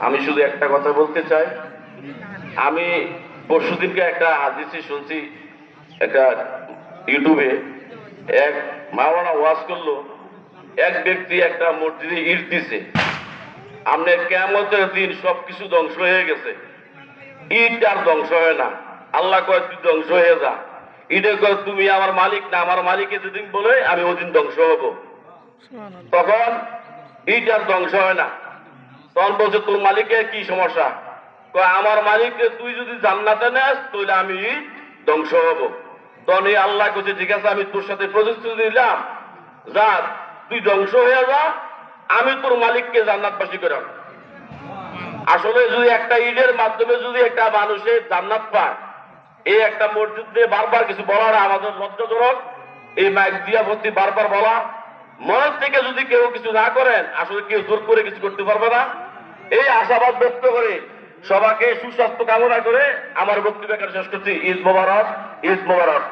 আমি শুধু একটা কথা বলতে চাই। আমি পরশুদিনকে একটা হাদিসে শুনছি, একটা ইউটিউবে এক মাওলানা ওয়াজ করলো, এক ব্যক্তি একটা মসজিদে ইট দিছে, আপনার কিয়ামতের দিন সবকিছু ধ্বংস হয়ে গেছে, ইট আর ধ্বংস হয় না। আল্লাহ কয় তুই ধ্বংস হয়ে যা। ইটে কয় তুমি আমার মালিক না, আমার মালিকে যেদিন বলে আমি ওদিন ধ্বংস হব। তখন ইট আর ধ্বংস হয় না। তখন বলছে তোর মালিকের কি সমস্যা? কয় আমার মালিককে তুই যদি জান্নাতে নেস তাহলে আমি ধ্বংস হব। তখন এই আল্লাহ কইছে ঠিক আছে, আমি তোর সাথে প্রতিশ্রুতি দিলাম, যা তুই ধ্বংস হয়ে যা, আমি তোর মালিককে জান্নাতবাসী করে। আসলে যদি একটা ঈদের মাধ্যমে যদি একটা মানুষের জান্নাত পায়, এই একটা মসজিদ দিয়ে বারবার কিছু বলার আমাদের লজ্জাজনক। এই মাইক দিয়া ভর্তি বারবার বলা, মনের থেকে যদি কেউ কিছু না করেন, আসলে কেউ জোর করে কিছু করতে পারবে না। এই আশাবাদ ব্যক্ত করে সবাইকে সুস্বাস্থ্য কামনা করে আমার বক্তব্য এখানে শেষ করছি। ঈদ মোবারক, ঈদ মোবারক।